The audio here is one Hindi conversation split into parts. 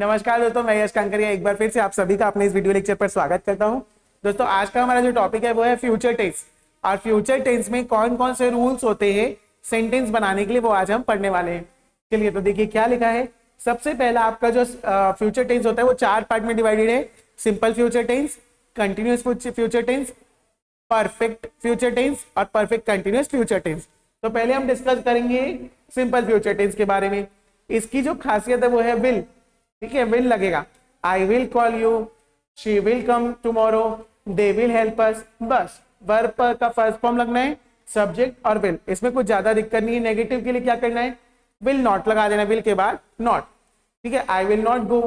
नमस्कार दोस्तों, मैं यश कांकरिया एक बार फिर से आप सभी का अपने इस वीडियो लेक्चर पर स्वागत करता हूं। दोस्तों आज का हमारा जो टॉपिक है वो है फ्यूचर टेंस। और फ्यूचर टेंस में कौन कौन से रूल्स होते हैं सेंटेंस बनाने के लिए, वो आज हम पढ़ने वाले हैं। चलिए तो देखिए क्या लिखा है। सबसे पहला आपका जो फ्यूचर टेंस होता है वो 4 पार्ट में डिवाइडेड है। Simple future tense, continuous future tense, perfect future tense और परफेक्ट कंटिन्यूअस फ्यूचर टेंस। तो पहले हम डिस्कस करेंगे सिंपल फ्यूचर टेंस के बारे में। इसकी जो खासियत है वो है विल। ठीक है, विल लगेगा। आई will call you, she will come tomorrow, they will help us. बस वर्ब का फर्स्ट फॉर्म लगना है, सब्जेक्ट और विल। इसमें कुछ ज्यादा दिक्कत नहीं है। नेगेटिव के लिए क्या करना है, विल नॉट लगा देना, विल के बाद नॉट। ठीक है, आई will not go,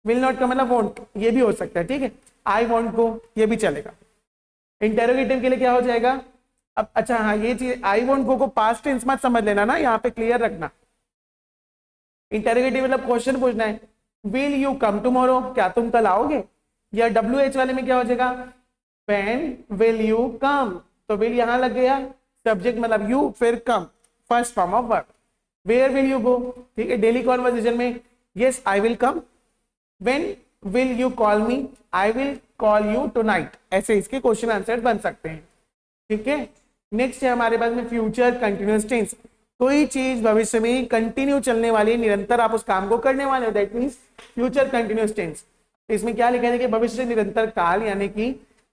will not का मतलब वोंट, ये भी हो सकता है। ठीक है, आई वॉन्ट गो, ये भी चलेगा। इंटेरोगेटिव के लिए क्या हो जाएगा, अब अच्छा हाँ ये चीज आई वॉन्ट गो को पास्ट टेंस मत समझ लेना ना, यहाँ पे क्लियर रखना। इंटेरोगेटिव मतलब क्वेश्चन पूछना है, विल यू कम टुमारो, क्या तुम कल आओगे। या WH वाले में क्या हो जाएगा, व्हेन विल यू कम, तो विल यहां लग गया, सब्जेक्ट मतलब यू, फिर come first form of verb. Where will you go, ठीक है, डेली कॉन्वर्सेशन में yes I will come. When will you call me, I will call you tonight. ऐसे इसके क्वेश्चन आंसर बन सकते हैं। ठीक है, नेक्स्ट है हमारे पास में फ्यूचर कंटिन्यूअस टेंस। कोई चीज भविष्य में कंटिन्यू चलने वाली है, निरंतर आप उस काम को करने वाले हो, that means future continuous tense. इसमें क्या लिखा है कि भविष्य निरंतर काल, यानी कि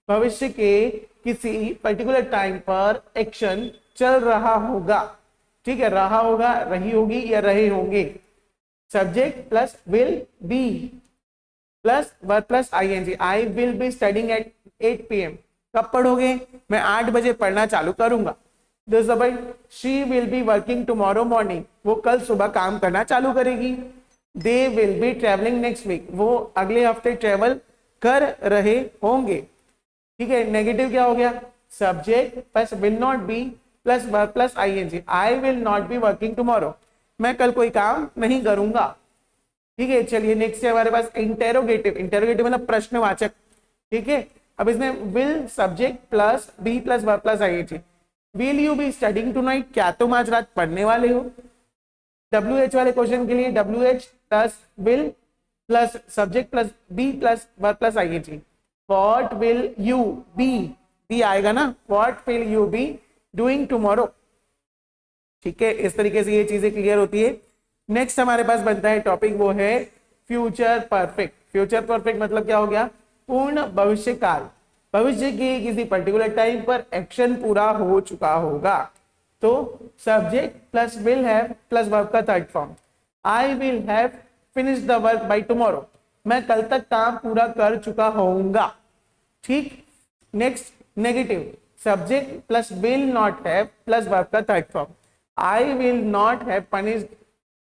भविष्य के किसी पर्टिकुलर टाइम पर एक्शन चल रहा होगा। ठीक है, रहा होगा, रही होगी या रहे होंगे। Subject plus will be plus verb plus ING. I will be studying at 8 PM। कब पढ़ोगे, मैं 8 बजे पढ़ना चालू करूंगा। दोस्तों भाई, she will be working tomorrow morning, वो कल सुबह काम करना चालू करेगी। They will be travelling next week, वो अगले हफ्ते ट्रेवल कर रहे होंगे। ठीक है, नेगेटिव क्या हो गया, subject plus will not be plus verb plus ING. I will not be working tomorrow, मैं कल कोई काम नहीं करूंगा। ठीक है, चलिए नेक्स्ट है हमारे पास इंटेरोगेटिव। इंटेरोगेटिव मतलब प्रश्नवाचक। ठीक है, अब इसमें will subject plus be plus verb plus ING. Will you be studying tonight, क्या तुम आज रात पढ़ने वाले हो। WH वाले क्वेश्चन के लिए WH plus will plus subject plus be plus verb plus ING. What will you be आएगा ना, what will you be doing tomorrow. ठीक है, इस तरीके से ये चीजें क्लियर होती है। नेक्स्ट हमारे पास बनता है टॉपिक, वो है फ्यूचर परफेक्ट। फ्यूचर परफेक्ट मतलब क्या हो गया, पूर्ण भविष्य काल। भविष्य के किसी पर्टिकुलर टाइम पर एक्शन पूरा हो चुका होगा। तो subject plus will have plus verb का third form. I will have finish the work by tomorrow, मैं कल तक काम पूरा कर चुका होऊंगा। ठीक, next negative, subject plus will not have plus verb का third form. I will not have finished,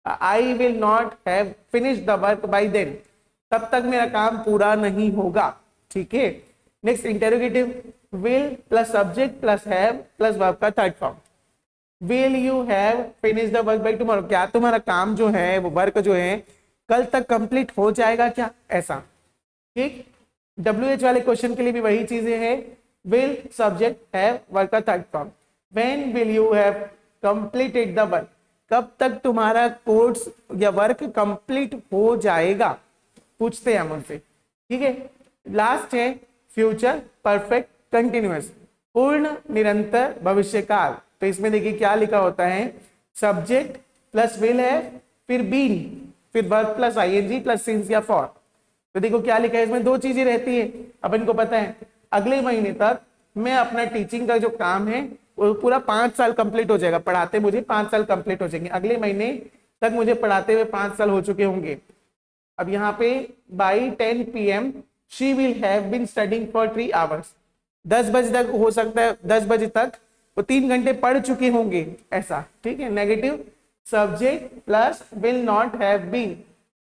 I will not have finished the work by then, तब तक मेरा काम पूरा नहीं होगा। ठीक है, next interrogative, will plus subject plus have plus verb का third form. Will you have finished the work by tomorrow, क्या तुम्हारा काम जो है, वो वर्क जो है कल तक कंप्लीट हो जाएगा क्या, ऐसा। ठीक, WH वाले क्वेश्चन के लिए भी वही चीजें हैं, विल सब्जेक्ट हैव वर्ब का third form. When will you have completed the work, कब तक तुम्हारा कोर्स या वर्क कंप्लीट हो जाएगा, पूछते हैं हम उनसे। ठीक है, लास्ट है फ्यूचर परफेक्ट कंटिन्यूअस, पूर्ण निरंतर भविष्य काल। तो इसमें देखिए क्या लिखा होता है, सब्जेक्ट प्लस विल है, फिर बीन, फिर verb plus ING plus since या फॉर। तो देखो क्या लिखा है, इसमें 2 चीजें रहती है। अब इनको पता है अगले महीने तक मैं अपना टीचिंग का जो काम है वो पूरा 5 साल कंप्लीट हो जाएगा, पढ़ाते मुझे 5 साल कंप्लीट हो जाएंगे, अगले महीने तक मुझे पढ़ाते हुए 5 साल हो चुके होंगे। अब यहाँ पे by 10 PM she will have been studying for 3 hours, 10 बजे तक हो सकता है, 10 बजे तक वो 3 घंटे पढ़ चुके होंगे, ऐसा। ठीक है, negative, subject plus will not have been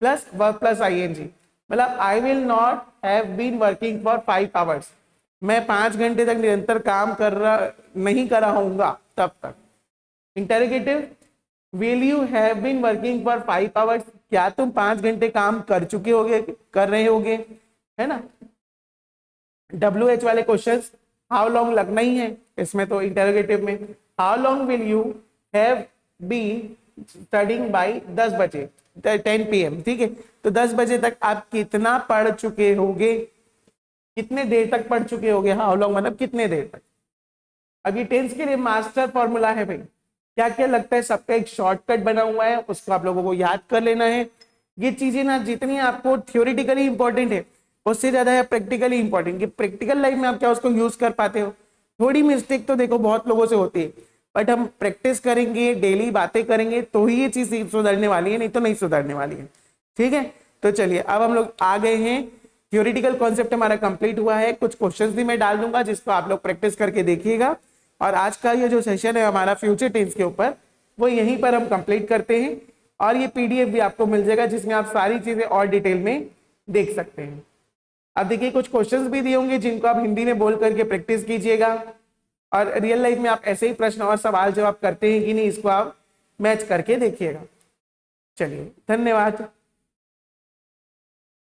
plus verb plus I N G, मतलब I will not have been working for 5 hours, मैं 5 घंटे तक निरंतर काम कर रहा नहीं कर रहा हूंगा तब तक। Interrogative, will you have been working for 5 hours, क्या तुम 5 घंटे काम कर चुके होगे, कर रहे होगे, है ना। WH वाले क्वेश्चंस हाउ लॉन्ग लगना ही है इसमें, तो इंटेरोगेटिव में how long will you have been starting by 10 बजे 10 PM, ठीक है। तो 10 बजे तक आप कितना पढ़ चुके होगे, कितने देर तक पढ़ चुके होगे, हाउ लॉन्ग मतलब कितने देर तक। अभी टेंस के लिए मास्टर फॉर्मूला है भाई, क्या क्या लगता है सबका एक शॉर्टकट बना हुआ है, उसको आप लोगों को याद कर लेना है। ये चीजें ना जितनी आपको थ्योरेटिकली इंपॉर्टेंट है उससे ज्यादा है प्रैक्टिकली इंपॉर्टेंट, कि प्रैक्टिकल लाइफ में आप क्या उसको यूज कर पाते हो। थोड़ी मिस्टेक तो देखो बहुत लोगों से होती है, बट हम प्रैक्टिस करेंगे, डेली बातें करेंगे तो ही ये चीज सुधरने वाली है, नहीं तो नहीं सुधरने वाली है, ठीक है। तो चलिए अब हम लोग आ गए हैं, थ्योरेटिकल कॉन्सेप्ट हमारा कंप्लीट हुआ है। कुछ क्वेश्चंस भी मैं डाल दूंगा जिसको आप लोग प्रैक्टिस करके देखिएगा। और आज का ये जो सेशन है हमारा फ्यूचर टेंस के ऊपर, वो यहीं पर हम कंप्लीट करते हैं। और ये PDF भी आपको मिल जाएगा जिसमें आप सारी चीजें और डिटेल में देख सकते हैं। अब देखिए कुछ क्वेश्चंस भी दिए होंगे जिनको आप हिंदी में बोल करके प्रैक्टिस कीजिएगा, और रियल लाइफ में आप ऐसे ही प्रश्न और सवाल जवाब करते हैं कि नहीं, इसको आप मैच करके देखिएगा। चलिए धन्यवाद।